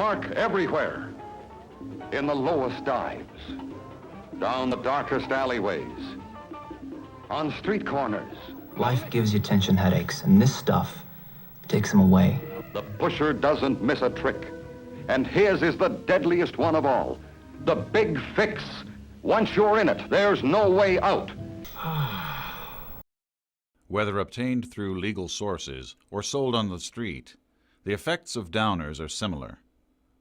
mark everywhere. In the lowest dives, down the darkest alleyways, on street corners. Life gives you tension headaches, and this stuff takes them away. The pusher doesn't miss a trick, and his is the deadliest one of all. The big fix. Once you're in it, there's no way out. Whether obtained through legal sources or sold on the street, the effects of downers are similar.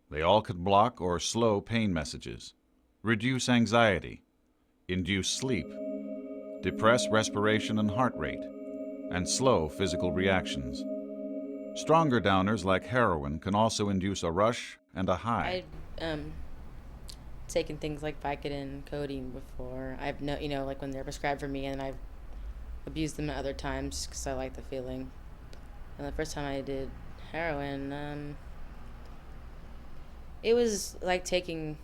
They all could block or slow pain messages, reduce anxiety, induce sleep, depress respiration and heart rate, and slow physical reactions. Stronger downers like heroin can also induce a rush and a high. I've taken things like Vicodin, codeine before. I've like when they're prescribed for me, and I've abused them at other times because I like the feeling. And the first time I did heroin, it was like taking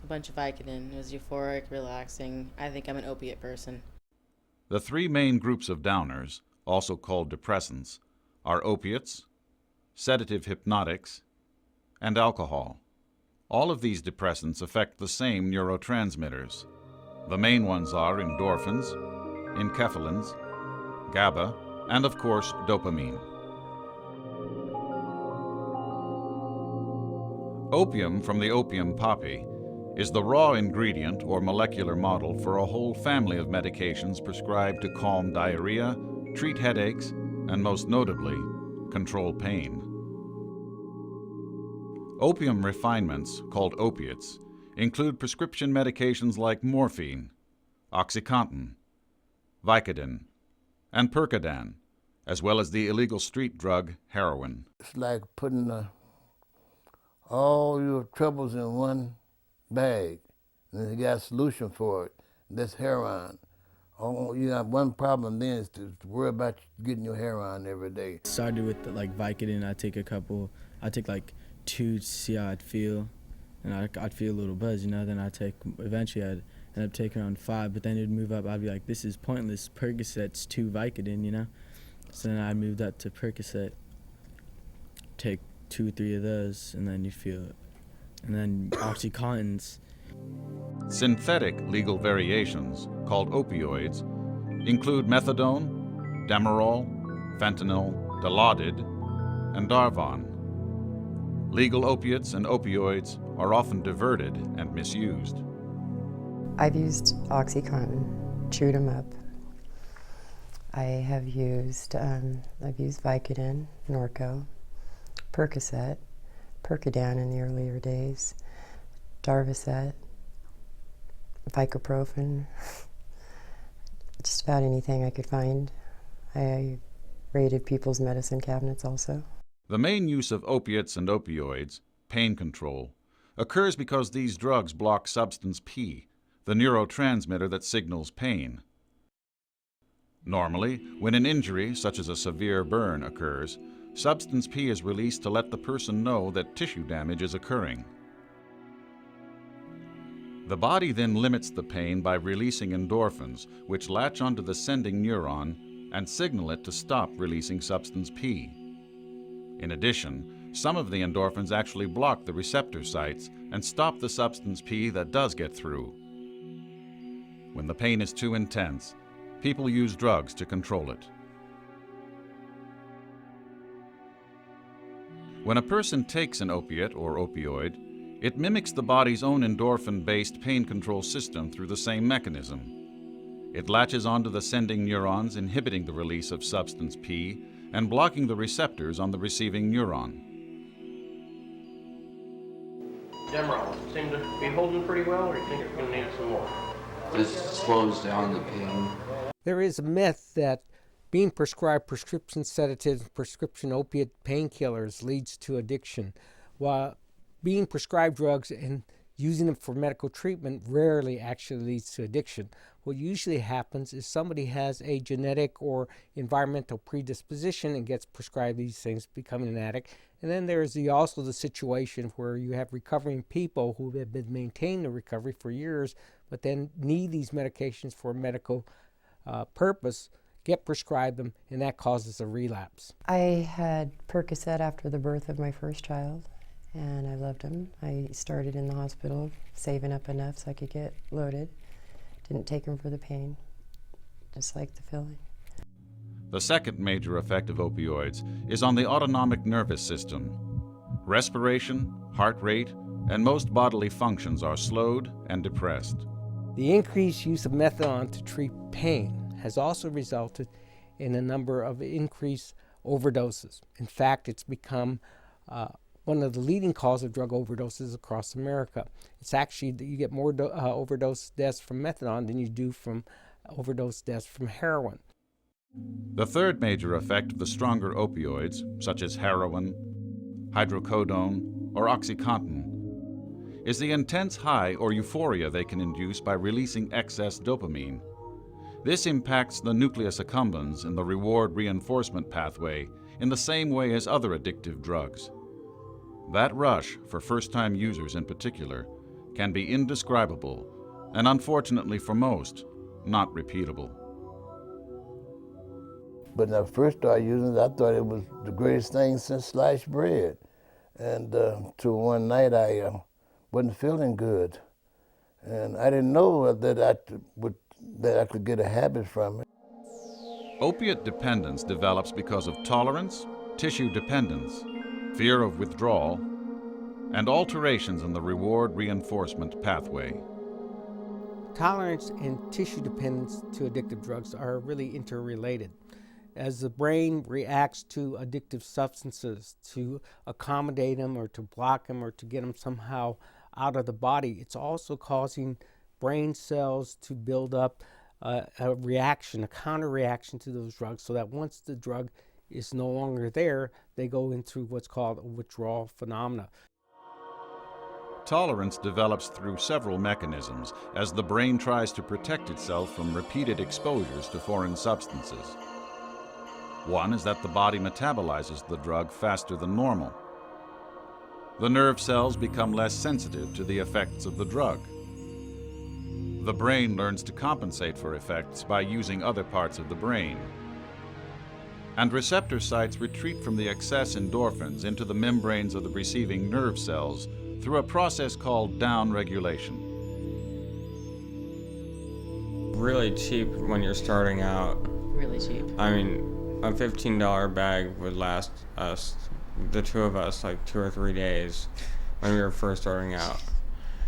a bunch of Vicodin. It was euphoric, relaxing. I think I'm an opiate person. The three main groups of downers, also called depressants, are opiates, sedative hypnotics, and alcohol. All of these depressants affect the same neurotransmitters. The main ones are endorphins, enkephalins, GABA, and of course dopamine. Opium from the opium poppy is the raw ingredient or molecular model for a whole family of medications prescribed to calm diarrhea, treat headaches, and most notably, control pain. Opium refinements, called opiates, include prescription medications like morphine, OxyContin, Vicodin, and Percodan, as well as the illegal street drug heroin. It's like putting all your troubles in one bag, and then you got a solution for it. That's heroin. Oh, you have one problem then is to worry about getting your heroin every day. Started with Vicodin. I take like 2 to see how I'd feel, and I'd feel a little buzz, then eventually I'd end up taking around 5, but then it'd move up. I'd be like, this is pointless. Percocet's 2 Vicodin, So then I moved up to Percocet, take 2 or 3 of those, and then you feel it. And then OxyContins. Synthetic legal variations, called opioids, include methadone, Demerol, fentanyl, Dilaudid, and Darvon. Legal opiates and opioids are often diverted and misused. I've used OxyContin, chewed them up. I have used, Vicodin, Norco, Percocet, Percodan in the earlier days, Darvocet, Ibuprofen, just about anything I could find. I raided people's medicine cabinets also. The main use of opiates and opioids, pain control, occurs because these drugs block substance P, the neurotransmitter that signals pain. Normally, when an injury, such as a severe burn, occurs, substance P is released to let the person know that tissue damage is occurring. The body then limits the pain by releasing endorphins, which latch onto the sending neuron and signal it to stop releasing substance P. In addition, some of the endorphins actually block the receptor sites and stop the substance P that does get through. When the pain is too intense, people use drugs to control it. When a person takes an opiate or opioid, it mimics the body's own endorphin-based pain control system through the same mechanism. It latches onto the sending neurons, inhibiting the release of substance P and blocking the receptors on the receiving neuron. Demerol seem to be holding pretty well, or do you think it's going to need some more? This slows down the pain. There is a myth that being prescribed prescription sedatives and prescription opiate painkillers leads to addiction, while being prescribed drugs and using them for medical treatment rarely actually leads to addiction. What usually happens is somebody has a genetic or environmental predisposition and gets prescribed these things, becoming an addict. And then there's also the situation where you have recovering people who have been maintaining the recovery for years, but then need these medications for a medical purpose, get prescribed them, and that causes a relapse. I had Percocet after the birth of my first child, and I loved them. I started in the hospital saving up enough so I could get loaded. Didn't take them for the pain, just liked the feeling. The second major effect of opioids is on the autonomic nervous system. Respiration, heart rate, and most bodily functions are slowed and depressed. The increased use of methadone to treat pain has also resulted in a number of increased overdoses. In fact, it's become one of the leading causes of drug overdoses across America. It's actually that you get more overdose deaths from methadone than you do from overdose deaths from heroin. The third major effect of the stronger opioids, such as heroin, hydrocodone, or OxyContin, is the intense high or euphoria they can induce by releasing excess dopamine. This impacts the nucleus accumbens in the reward reinforcement pathway in the same way as other addictive drugs. That rush, for first-time users in particular, can be indescribable and, unfortunately for most, not repeatable. But when I first started using it, I thought it was the greatest thing since sliced bread. And till one night I wasn't feeling good. And I didn't know that I could get a habit from it. Opiate dependence develops because of tolerance, tissue dependence, fear of withdrawal, and alterations in the reward reinforcement pathway. Tolerance and tissue dependence to addictive drugs are really interrelated. As the brain reacts to addictive substances to accommodate them or to block them or to get them somehow out of the body, it's also causing brain cells to build up a reaction, a counter-reaction to those drugs, so that once the drug is no longer there, they go into what's called a withdrawal phenomena. Tolerance develops through several mechanisms as the brain tries to protect itself from repeated exposures to foreign substances. One is that the body metabolizes the drug faster than normal. The nerve cells become less sensitive to the effects of the drug. The brain learns to compensate for effects by using other parts of the brain. And receptor sites retreat from the excess endorphins into the membranes of the receiving nerve cells through a process called downregulation. Really cheap when you're starting out. Really cheap. I mean, a $15 bag would last us, the two of us, like 2 or 3 days when we were first starting out.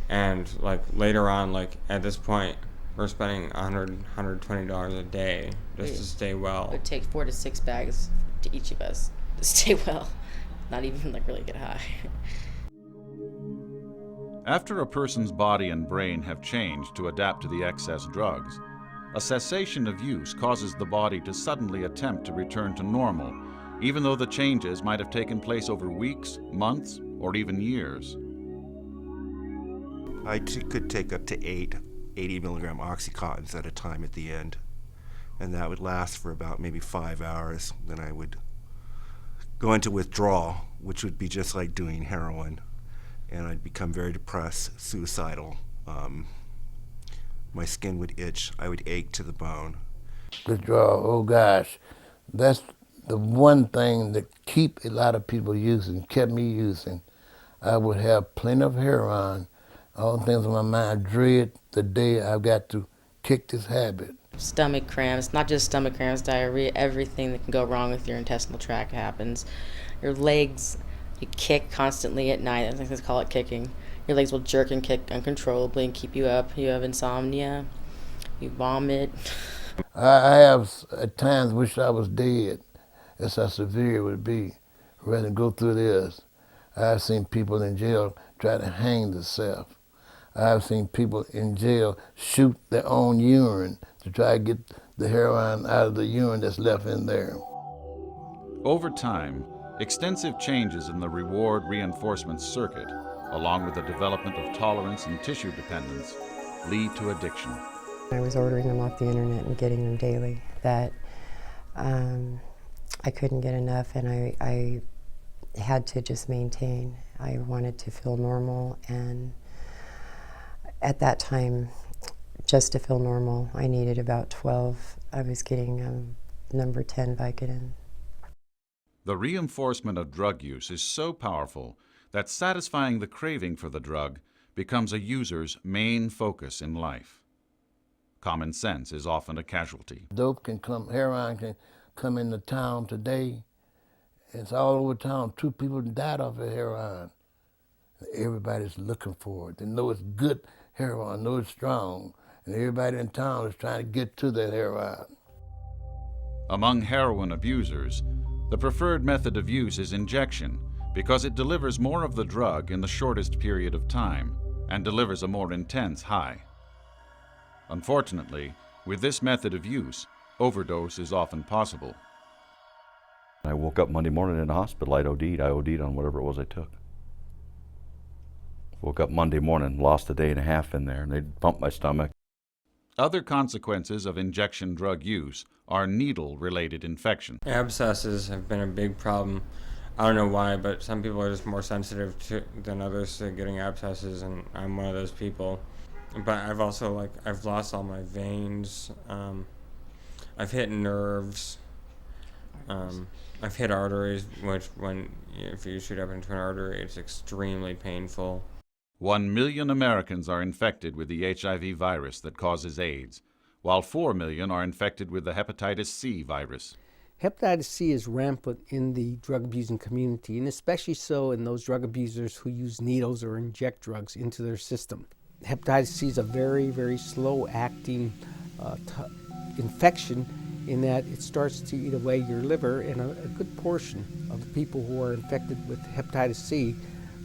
And like later on, like at this point, we're spending $120 a day just to stay well. It would take 4 to 6 bags to each of us to stay well, not even like really get high. After a person's body and brain have changed to adapt to the excess drugs, a cessation of use causes the body to suddenly attempt to return to normal, even though the changes might have taken place over weeks, months, or even years. I could take up to 80 milligram Oxycontins at a time at the end, and that would last for about maybe 5 hours. Then I would go into withdrawal, which would be just like doing heroin, and I'd become very depressed, suicidal. My skin would itch, I would ache to the bone. Withdrawal, oh gosh, that's the one thing that kept a lot of people using, kept me using. I would have plenty of heroin, all the things on my mind, dread the day I've got to kick this habit. Stomach cramps, not just stomach cramps, diarrhea, everything that can go wrong with your intestinal tract happens. Your legs, you kick constantly at night. I think they call it kicking. Your legs will jerk and kick uncontrollably and keep you up. You have insomnia. You vomit. I have at times wished I was dead. That's how severe it would be, rather than go through this. I've seen people in jail try to hang themselves. I've seen people in jail shoot their own urine to try to get the heroin out of the urine that's left in there. Over time, extensive changes in the reward reinforcement circuit, along with the development of tolerance and tissue dependence, lead to addiction. I was ordering them off the internet and getting them daily. That I couldn't get enough, and I had to just maintain. I wanted to feel normal, and at that time, just to feel normal, I needed about 12. I was getting number 10 Vicodin. The reinforcement of drug use is so powerful that satisfying the craving for the drug becomes a user's main focus in life. Common sense is often a casualty. Heroin can come into town today. It's all over town. 2 people died off of heroin. Everybody's looking for it. They know it's good heroin, know it's strong, and everybody in town is trying to get to that heroin. Among heroin abusers, the preferred method of use is injection because it delivers more of the drug in the shortest period of time and delivers a more intense high. Unfortunately, with this method of use, overdose is often possible. I woke up Monday morning in the hospital. I OD'd on whatever it was I took. Woke up Monday morning, lost a day and a half in there, and they pumped my stomach. Other consequences of injection drug use are needle-related infection. Abscesses have been a big problem. I don't know why, but some people are just more sensitive than others to getting abscesses, and I'm one of those people. But I've also, I've lost all my veins. I've hit nerves. I've hit arteries, which if you shoot up into an artery, it's extremely painful. 1 million Americans are infected with the HIV virus that causes AIDS, while 4 million are infected with the hepatitis C virus. Hepatitis C is rampant in the drug abusing community, and especially so in those drug abusers who use needles or inject drugs into their system. Hepatitis C is a very, very slow-acting infection in that it starts to eat away your liver, and a good portion of the people who are infected with hepatitis C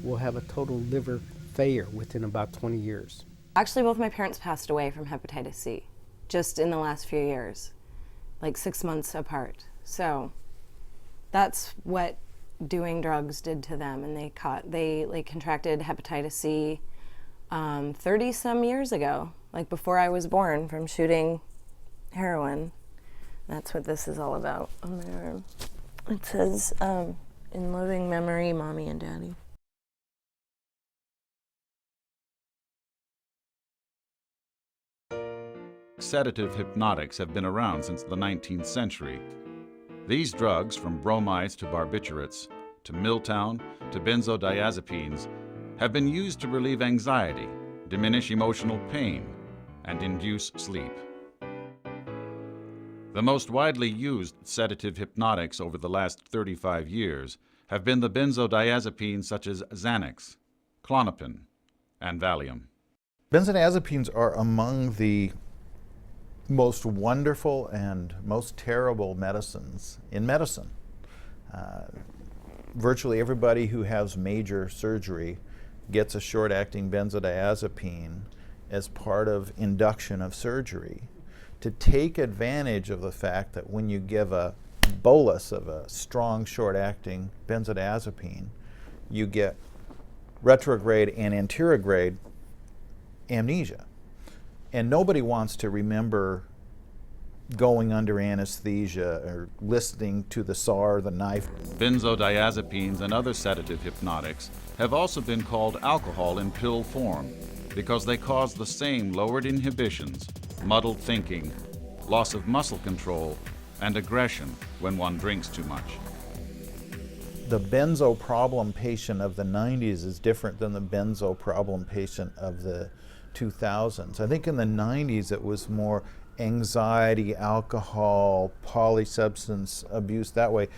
will have a total liver failure within about 20 years. Actually, both my parents passed away from hepatitis C just in the last few years, like 6 months apart. So that's what doing drugs did to them, and they contracted hepatitis C 30 some years ago, like before I was born, from shooting heroin. That's what this is all about on my arm. It says, in loving memory, Mommy and Daddy. Sedative hypnotics have been around since the 19th century. These drugs, from bromides to barbiturates, to Miltown, to benzodiazepines, have been used to relieve anxiety, diminish emotional pain, and induce sleep. The most widely used sedative hypnotics over the last 35 years have been the benzodiazepines such as Xanax, Klonopin, and Valium. Benzodiazepines are among the most wonderful and most terrible medicines in medicine. Virtually everybody who has major surgery gets a short-acting benzodiazepine as part of induction of surgery to take advantage of the fact that when you give a bolus of a strong short-acting benzodiazepine, you get retrograde and anterograde amnesia. And nobody wants to remember going under anesthesia or listening to the saw or the knife. Benzodiazepines and other sedative hypnotics have also been called alcohol in pill form because they cause the same lowered inhibitions, muddled thinking, loss of muscle control, and aggression when one drinks too much. The benzo problem patient of the 90s is different than the benzo problem patient of the 2000s. I think in the 90s it was more anxiety, alcohol, polysubstance abuse that way.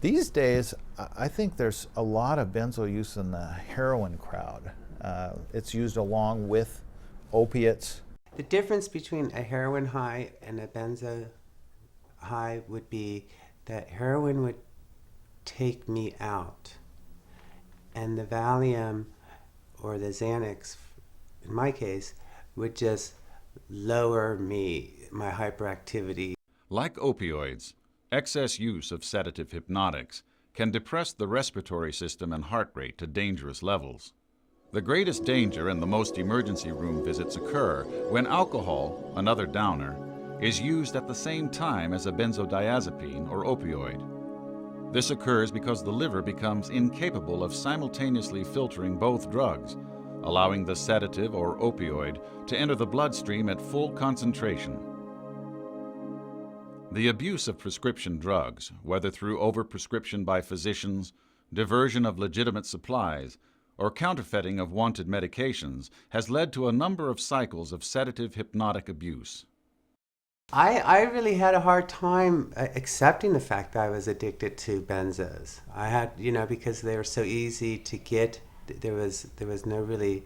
These days, I think there's a lot of benzo use in the heroin crowd. It's used along with opiates. The difference between a heroin high and a benzo high would be that heroin would take me out, and the Valium or the Xanax, in my case, would just lower my hyperactivity. Like opioids, excess use of sedative hypnotics can depress the respiratory system and heart rate to dangerous levels. The greatest danger and the most emergency room visits occur when alcohol, another downer, is used at the same time as a benzodiazepine or opioid. This occurs because the liver becomes incapable of simultaneously filtering both drugs, allowing the sedative or opioid to enter the bloodstream at full concentration. The abuse of prescription drugs, whether through overprescription by physicians, diversion of legitimate supplies, or counterfeiting of wanted medications has led to a number of cycles of sedative hypnotic abuse. I really had a hard time accepting the fact that I was addicted to benzos. I had, because they were so easy to get, there was no really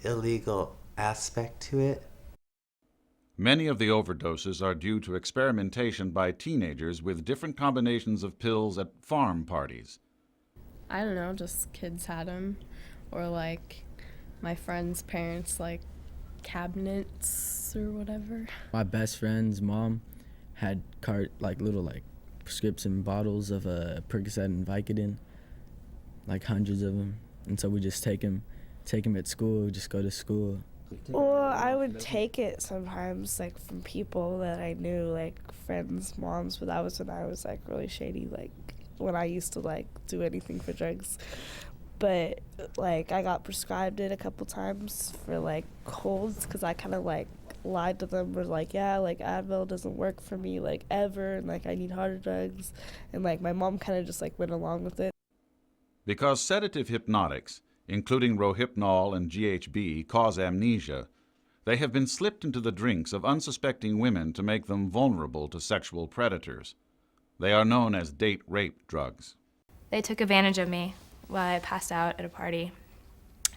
illegal aspect to it. Many of the overdoses are due to experimentation by teenagers with different combinations of pills at farm parties. I don't know, just kids had them, or like my friends' parents, like cabinets or whatever. My best friend's mom had little prescription bottles of Percocet and Vicodin, like hundreds of them, and so we just take them at school, just go to school. Well, I would take it sometimes, like from people that I knew, like friends' moms, but that was when I was like really shady, like when I used to like do anything for drugs. But like I got prescribed it a couple times for like colds, because I kind of like lied to them, was like, yeah, like Advil doesn't work for me like ever, and like I need harder drugs, and like my mom kind of just like went along with it. Because sedative hypnotics, including Rohypnol and GHB, cause amnesia, they have been slipped into the drinks of unsuspecting women to make them vulnerable to sexual predators. They are known as date rape drugs. They took advantage of me while I passed out at a party,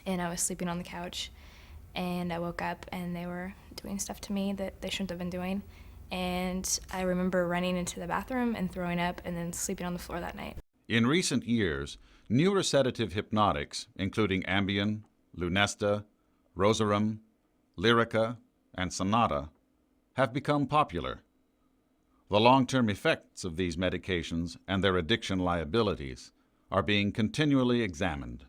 and I was sleeping on the couch, and I woke up and they were doing stuff to me that they shouldn't have been doing, and I remember running into the bathroom and throwing up and then sleeping on the floor that night. In recent years, newer sedative hypnotics, including Ambien, Lunesta, Rosarum, Lyrica, and Sonata, have become popular. The long-term effects of these medications and their addiction liabilities are being continually examined.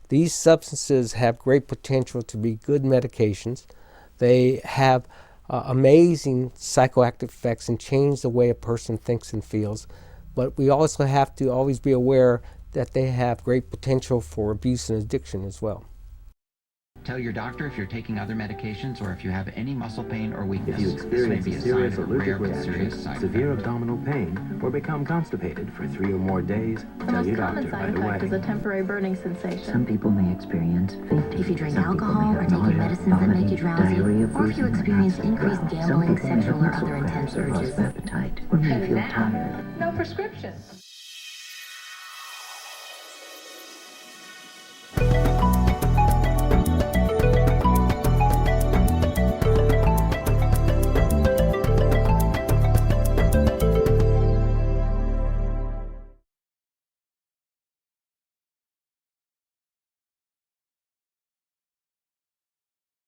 These substances have great potential to be good medications. They have amazing psychoactive effects and change the way a person thinks and feels. But we also have to always be aware that they have great potential for abuse and addiction as well. Tell your doctor if you're taking other medications or if you have any muscle pain or weakness. If you experience a serious allergic rare but serious reaction, side severe effect. abdominal pain, or become constipated for 3 or more days, The tell most your common doctor side right effect away. is a temporary burning sensation. Some people may experience fainting. If you drink Some people alcohol may or have take nausea, medicines that make you vomiting, drowsy, diarrhea, or if you bruising, experience and increased abscess. gambling, Some people may have sexual, or muscle other cramps intense or loss urges. of appetite, or may feel tired. No prescription.